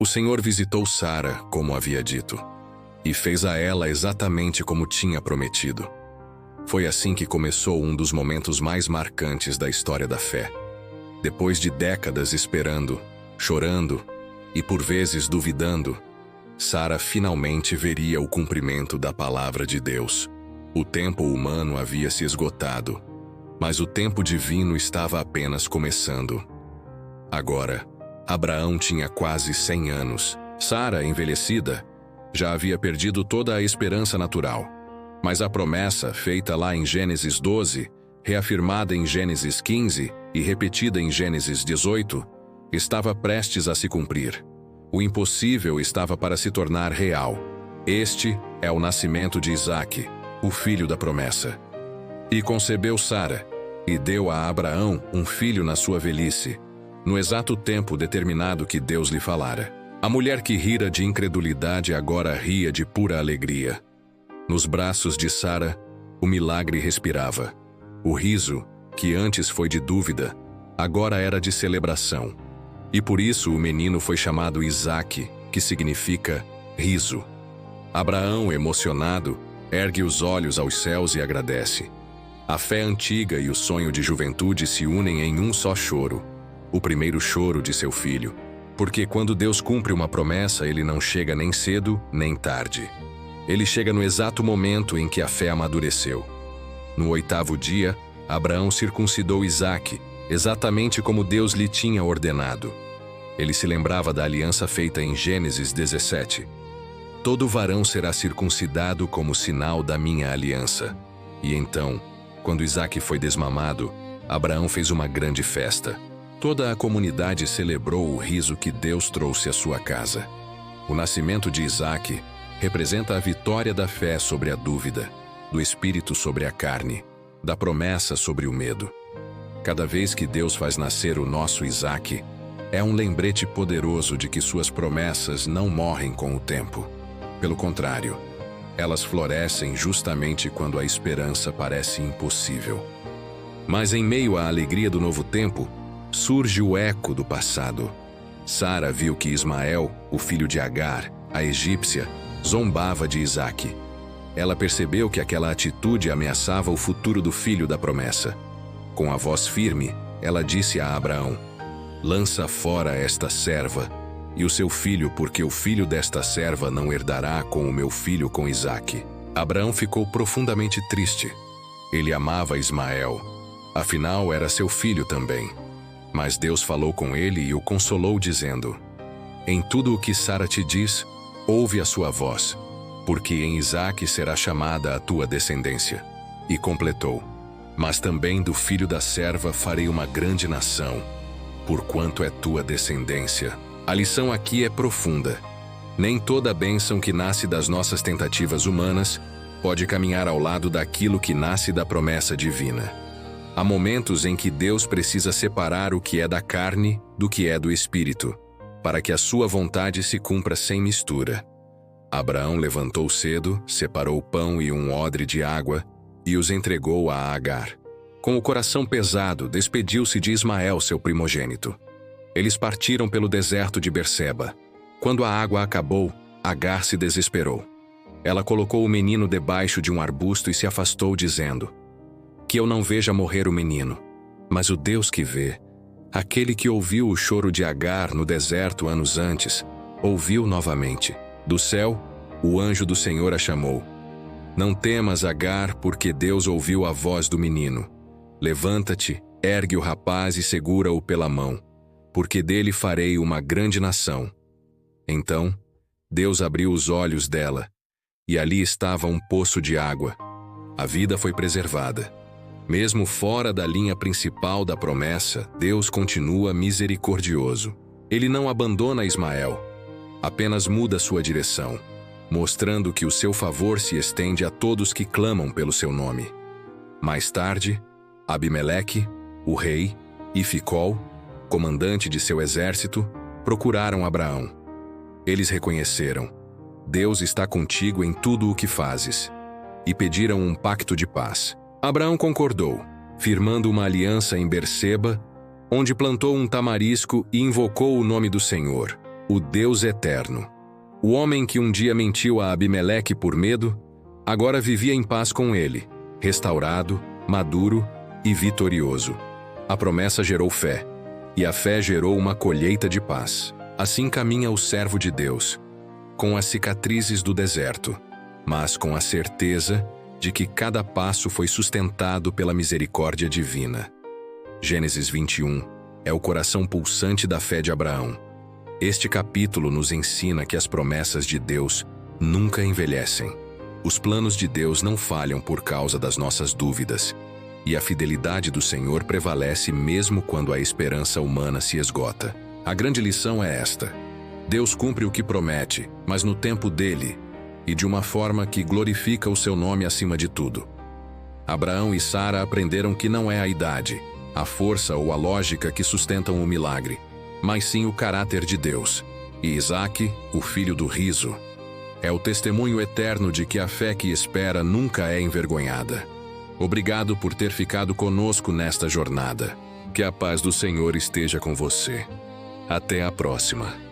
O Senhor visitou Sara, como havia dito, e fez a ela exatamente como tinha prometido. Foi assim que começou um dos momentos mais marcantes da história da fé. Depois de décadas esperando, chorando e por vezes duvidando, Sara finalmente veria o cumprimento da palavra de Deus. O tempo humano havia se esgotado, mas o tempo divino estava apenas começando. Agora, Abraão tinha quase 100 anos. Sara, envelhecida, já havia perdido toda a esperança natural. Mas a promessa, feita lá em Gênesis 12, reafirmada em Gênesis 15 e repetida em Gênesis 18, estava prestes a se cumprir. O impossível estava para se tornar real. Este é o nascimento de Isaque, o filho da promessa. E concebeu Sara, e deu a Abraão um filho na sua velhice, no exato tempo determinado que Deus lhe falara. A mulher que rira de incredulidade agora ria de pura alegria. Nos braços de Sara, o milagre respirava. O riso, que antes foi de dúvida, agora era de celebração. E por isso o menino foi chamado Isaque, que significa riso. Abraão, emocionado, ergue os olhos aos céus e agradece. A fé antiga e o sonho de juventude se unem em um só choro, o primeiro choro de seu filho. Porque quando Deus cumpre uma promessa, ele não chega nem cedo, nem tarde. Ele chega no exato momento em que a fé amadureceu. No 8º dia, Abraão circuncidou Isaque, exatamente como Deus lhe tinha ordenado. Ele se lembrava da aliança feita em Gênesis 17. Todo varão será circuncidado como sinal da minha aliança. E então, quando Isaque foi desmamado, Abraão fez uma grande festa. Toda a comunidade celebrou o riso que Deus trouxe à sua casa. O nascimento de Isaque representa a vitória da fé sobre a dúvida, do espírito sobre a carne, da promessa sobre o medo. Cada vez que Deus faz nascer o nosso Isaque, é um lembrete poderoso de que suas promessas não morrem com o tempo. Pelo contrário, elas florescem justamente quando a esperança parece impossível. Mas em meio à alegria do novo tempo, surge o eco do passado. Sara viu que Ismael, o filho de Agar, a egípcia, zombava de Isaque. Ela percebeu que aquela atitude ameaçava o futuro do filho da promessa. Com a voz firme, ela disse a Abraão: "Lança fora esta serva e o seu filho, porque o filho desta serva não herdará com o meu filho com Isaque." Abraão ficou profundamente triste. Ele amava Ismael, afinal era seu filho também. Mas Deus falou com ele e o consolou, dizendo: "Em tudo o que Sara te diz, ouve a sua voz, porque em Isaque será chamada a tua descendência." E completou: "Mas também do filho da serva farei uma grande nação, porquanto é tua descendência." A lição aqui é profunda. Nem toda bênção que nasce das nossas tentativas humanas pode caminhar ao lado daquilo que nasce da promessa divina. Há momentos em que Deus precisa separar o que é da carne do que é do espírito, para que a sua vontade se cumpra sem mistura. Abraão levantou cedo, separou pão e um odre de água e os entregou a Agar. Com o coração pesado, despediu-se de Ismael, seu primogênito. Eles partiram pelo deserto de Berseba. Quando a água acabou, Agar se desesperou. Ela colocou o menino debaixo de um arbusto e se afastou, dizendo: "Que eu não veja morrer o menino." Mas o Deus que vê, aquele que ouviu o choro de Agar no deserto anos antes, ouviu novamente. Do céu, o anjo do Senhor a chamou: "Não temas, Agar, porque Deus ouviu a voz do menino. Levanta-te, ergue o rapaz e segura-o pela mão, porque dele farei uma grande nação." Então, Deus abriu os olhos dela, e ali estava um poço de água. A vida foi preservada. Mesmo fora da linha principal da promessa, Deus continua misericordioso. Ele não abandona Ismael, apenas muda sua direção, mostrando que o seu favor se estende a todos que clamam pelo seu nome. Mais tarde, Abimeleque, o rei, e Ficol, comandante de seu exército, procuraram Abraão. Eles reconheceram: "Deus está contigo em tudo o que fazes", e pediram um pacto de paz. Abraão concordou, firmando uma aliança em Berseba, onde plantou um tamarisco e invocou o nome do Senhor. o Deus eterno. O homem que um dia mentiu a Abimeleque por medo, agora vivia em paz com ele, restaurado, maduro e vitorioso. A promessa gerou fé, e a fé gerou uma colheita de paz. Assim caminha o servo de Deus, com as cicatrizes do deserto, mas com a certeza de que cada passo foi sustentado pela misericórdia divina. Gênesis 21 é o coração pulsante da fé de Abraão. Este capítulo nos ensina que as promessas de Deus nunca envelhecem. Os planos de Deus não falham por causa das nossas dúvidas, e a fidelidade do Senhor prevalece mesmo quando a esperança humana se esgota. A grande lição é esta: Deus cumpre o que promete, mas no tempo dele, e de uma forma que glorifica o seu nome acima de tudo. Abraão e Sara aprenderam que não é a idade, a força ou a lógica que sustentam o milagre, mas sim o caráter de Deus. E Isaque, o filho do riso, é o testemunho eterno de que a fé que espera nunca é envergonhada. Obrigado por ter ficado conosco nesta jornada. Que a paz do Senhor esteja com você. Até a próxima.